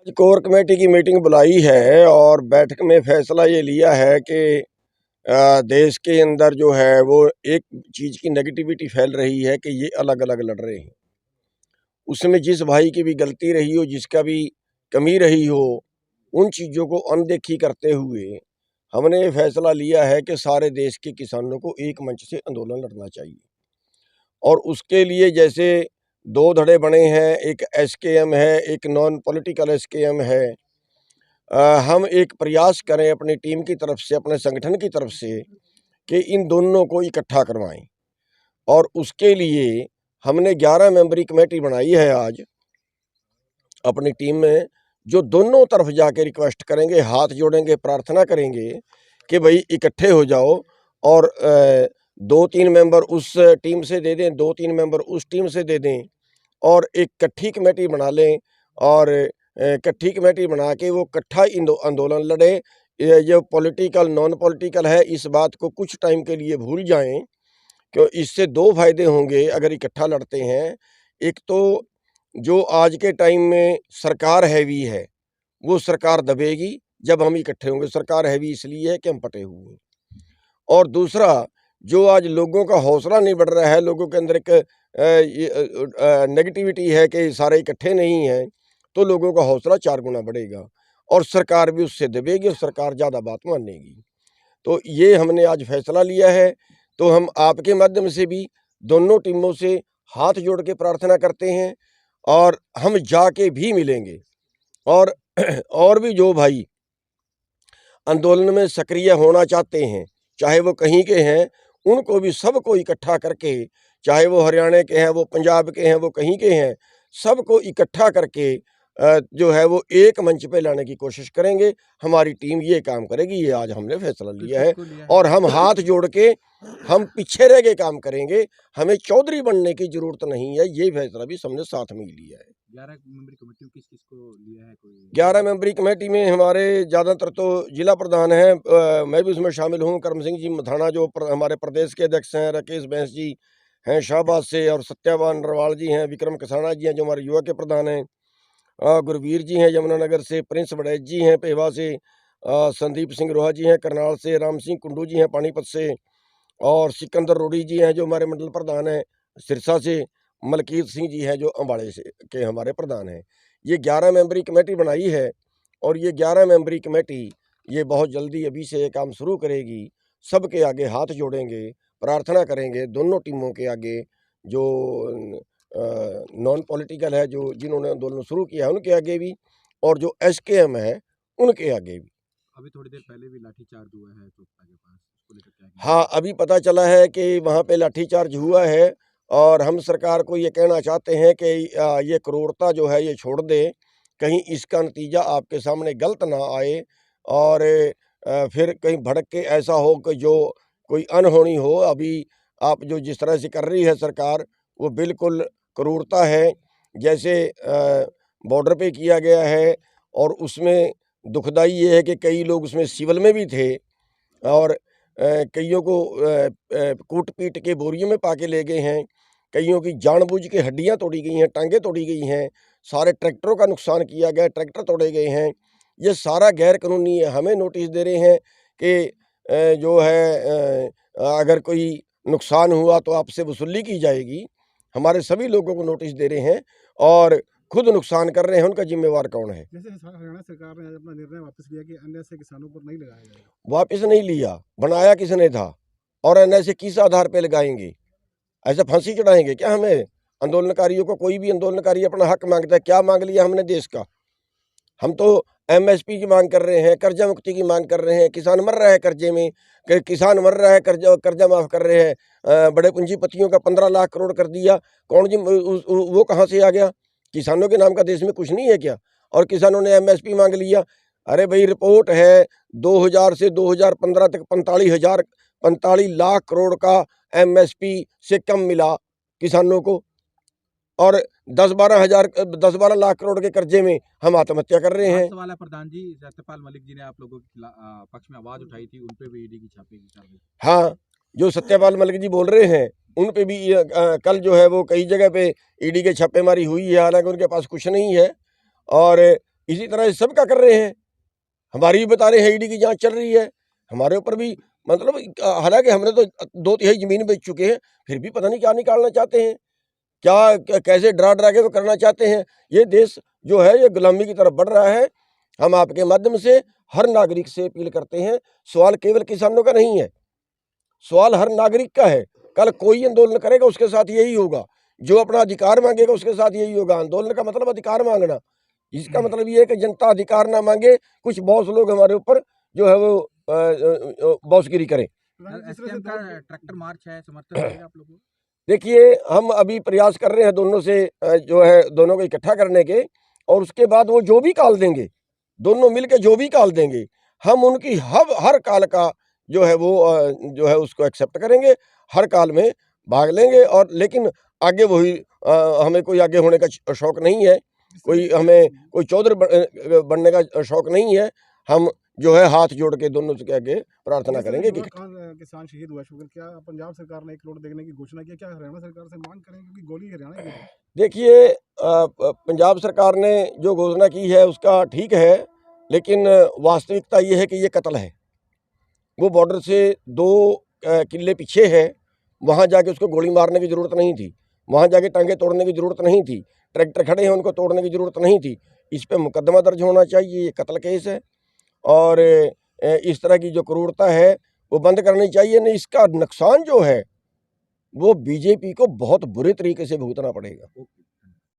Core committee की meeting बुलाई है और बैठक में फैसला ये लिया है कि देश के अंदर जो है वो एक चीज़ की नेगेटिविटी फैल रही है कि ये अलग अलग लड़ रहे हैं। उसमें जिस भाई की भी गलती रही हो, जिसका भी कमी रही हो, उन चीज़ों को अनदेखी करते हुए हमने ये फैसला लिया है कि सारे देश के किसानों को एक मंच से आंदोलन लड़ना चाहिए। और उसके लिए जैसे दो धड़े बने हैं, एक एसकेएम है, एक नॉन पॉलिटिकल एसकेएम है। हम एक प्रयास करें अपनी टीम की तरफ से, अपने संगठन की तरफ से कि इन दोनों को इकट्ठा करवाएं। और उसके लिए हमने 11 मेंबरी कमेटी बनाई है आज अपनी टीम में, जो दोनों तरफ जाके रिक्वेस्ट करेंगे, हाथ जोड़ेंगे, प्रार्थना करेंगे कि भाई इकट्ठे हो जाओ और 2-3 मेंबर उस टीम से दे दें, 2-3 मेंबर उस टीम से दे दें और एक इकट्ठी कमेटी बना लें और इकट्ठी कमेटी बना के वो इकट्ठा आंदोलन लड़े। ये जो पॉलिटिकल नॉन पॉलिटिकल है, इस बात को कुछ टाइम के लिए भूल जाएं, क्योंकि इससे दो फायदे होंगे अगर इकट्ठा लड़ते हैं। एक तो जो आज के टाइम में सरकार हैवी है, वो सरकार दबेगी जब हम इकट्ठे होंगे। सरकार हैवी इसलिए है कि हम पटे हुए हैं। और दूसरा, जो आज लोगों का हौसला नहीं बढ़ रहा है, लोगों के अंदर एक नेगेटिविटी है कि सारे इकट्ठे नहीं हैं, तो लोगों का हौसला 4 गुना बढ़ेगा और सरकार भी उससे दबेगी और सरकार ज़्यादा बात मानेगी। तो ये हमने आज फैसला लिया है। तो हम आपके माध्यम से भी दोनों टीमों से हाथ जोड़ के प्रार्थना करते हैं और हम जाके भी मिलेंगे। और और भी जो भाई आंदोलन में सक्रिय होना चाहते हैं, चाहे वो कहीं के हैं, उनको भी सबको इकट्ठा करके, चाहे वो हरियाणा के हैं, वो पंजाब के हैं, वो कहीं के हैं, सबको इकट्ठा करके जो है वो एक मंच पे लाने की कोशिश करेंगे। हमारी टीम ये काम करेगी, ये आज हमने फैसला लिया है। और हम हाथ जोड़ के हम पीछे रह के काम करेंगे, हमें चौधरी बनने की जरूरत नहीं है। ये फैसला भी सबने साथ में ही लिया है। 11 मेंबरी कमेटी किस किस को लिया है कोई? 11 मेंबरी कमेटी में हमारे ज़्यादातर तो जिला प्रधान हैं, मैं भी उसमें शामिल हूँ। करम सिंह जी मधाना जो हमारे प्रदेश के अध्यक्ष हैं, राकेश बैंस जी हैं शाहबाद से, और सत्यावान नरवाल जी हैं, विक्रम कसाना जी हैं जो हमारे युवा के प्रधान हैं, गुरवीर जी हैं यमुनानगर से, प्रिंस वड़ैच जी हैं पेवा से, संदीप सिंह रोहा जी हैं करनाल से, राम सिंह कुंडू जी हैं पानीपत से, और सिकंदर रोड़ी जी हैं जो हमारे मंडल प्रधान हैं सिरसा से, मलकीत सिंह जी हैं जो अम्बाड़े से के हमारे प्रधान हैं। ये 11 मेंबरी कमेटी बनाई है और ये 11 मेंबरी कमेटी ये बहुत जल्दी अभी से ये काम शुरू करेगी। सबके आगे हाथ जोड़ेंगे, प्रार्थना करेंगे दोनों टीमों के आगे, जो नॉन पॉलिटिकल है, जो जिन्होंने आंदोलन शुरू किया है उनके आगे भी, और जो एसकेएम है उनके आगे भी। अभी थोड़ी देर पहले भी लाठीचार्ज हुआ है चोपता के पास, उसको लेकर क्या कहना हाँ, अभी पता चला है कि वहाँ पे लाठीचार्ज हुआ है और हम सरकार को ये कहना चाहते हैं कि ये क्रूरता जो है ये छोड़ दें, कहीं इसका नतीजा आपके सामने गलत ना आए और फिर कहीं भड़क के ऐसा हो कि जो कोई अनहोनी हो। अभी आप जो जिस तरह से कर रही है सरकार, वो बिल्कुल क्रूरता है। जैसे बॉर्डर पे किया गया है, और उसमें दुखदाई ये है कि कई लोग उसमें सिविल में भी थे और कइयों को कूट-पीट के बोरियों में पाके ले गए हैं। कइयों की जानबूझ के हड्डियाँ तोड़ी गई हैं, टाँगें तोड़ी गई हैं, सारे ट्रैक्टरों का नुकसान किया गया है, ट्रैक्टर तोड़े गए हैं। ये सारा गैर कानूनी है। हमें नोटिस दे रहे हैं कि जो है अगर कोई नुकसान हुआ तो आपसे वसूली की जाएगी। हमारे सभी लोगों को नोटिस दे रहे हैं और खुद नुकसान कर रहे हैं, उनका ज़िम्मेवार कौन है? जैसे हरियाणा सरकार ने अपना निर्णय वापस लिया कि अन्य से किसानों पर नहीं लगाया जाएगा। वापिस नहीं लिया, बनाया किसने था? और एनएसए किस आधार पे लगाएँगे? ऐसे फांसी चढ़ाएँगे क्या हमें? आंदोलनकारियों को कोई भी आंदोलनकारी अपना हक माँगता है, क्या माँग लिया हमने देश का? हम तो एमएसपी की माँग कर रहे हैं, कर्जा मुक्ति की माँग कर रहे हैं, किसान मर रहा है कर्जे में, किसान मर रहा है, कर्जा माफ़ कर रहे हैं। बड़े पूंजीपतियों का 15 लाख करोड़ कर दिया, कौन जी वो कहाँ से आ गया? किसानों के नाम का देश में कुछ नहीं है क्या? और किसानों ने एमएसपी माँग लिया। अरे भई, रिपोर्ट है 2000 से 2015 तक 45 लाख करोड़ का एमएसपी से कम मिला किसानों को, और 10-12 लाख करोड़ के कर्जे में हम आत्महत्या कर रहे हैं। वाला प्रधान जी सत्यपाल मलिक जी ने आप लोगों के पक्ष में आवाज उठाई थी, उन पे भी ईडी की छापे की कार्रवाई। हाँ, जो सत्यपाल मलिक जी बोल रहे हैं, उन पे भी कल जो है वो कई जगह पे ईडी के छापेमारी हुई है, हालांकि उनके पास कुछ नहीं है। और इसी तरह से सबका कर रहे हैं। हमारी भी बता रहे हैं ईडी की जांच चल रही है, हमारे ऊपर भी मतलब हालांकि हमने तो 2/3 जमीन बेच चुके हैं, फिर भी पता नहीं क्या निकालना चाहते हैं, कैसे डरा डरा के वो करना चाहते हैं। ये देश जो है ये गुलामी की तरफ बढ़ रहा है। हम आपके माध्यम से हर नागरिक से अपील करते हैं, सवाल केवल किसानों का नहीं है, सवाल हर नागरिक का है। कल कोई आंदोलन करेगा उसके साथ यही होगा, जो अपना अधिकार मांगेगा उसके साथ यही होगा। आंदोलन का मतलब अधिकार मांगना, इसका मतलब ये है कि जनता अधिकार ना मांगे, कुछ बॉस लोग हमारे ऊपर जो है वो बॉसगिरी करें। एसकेएम का ट्रैक्टर मार्च है, समर्थन मिलेगा आप लोगों को? देखिए, हम अभी प्रयास कर रहे हैं दोनों से जो है दोनों को इकट्ठा करने के, और उसके बाद वो जो भी कॉल देंगे, दोनों मिलके जो भी कॉल देंगे, हम उनकी हर कॉल का जो है वो जो है उसको एक्सेप्ट करेंगे, हर कॉल में भाग लेंगे। और लेकिन आगे वही हमें कोई आगे होने का शौक नहीं है, कोई चौधरी बनने का शौक नहीं है। हम जो है हाथ जोड़ के दोनों के आगे प्रार्थना करेंगे कि किसान शहीद हुआ शुगर, क्या पंजाब सरकार ने 1 करोड़ देने की घोषणा की, क्या हरियाणा सरकार से मांग करेंगे क्योंकि गोली हरियाणा की है? देखिए, पंजाब सरकार ने जो घोषणा की है उसका ठीक है, लेकिन वास्तविकता ये है कि ये कत्ल है। वो बॉर्डर से 2 किले पीछे है, वहाँ जाके उसको गोली मारने की ज़रूरत नहीं थी, वहाँ जाके टांगे तोड़ने की ज़रूरत नहीं थी, ट्रैक्टर खड़े हैं उनको तोड़ने की ज़रूरत नहीं थी। इस पे मुकदमा दर्ज होना चाहिए, ये कत्ल केस है। और इस तरह की जो क्रूरता है वो बंद करनी चाहिए, नहीं इसका नुकसान जो है वो बीजेपी को बहुत बुरे तरीके से भुगतना पड़ेगा।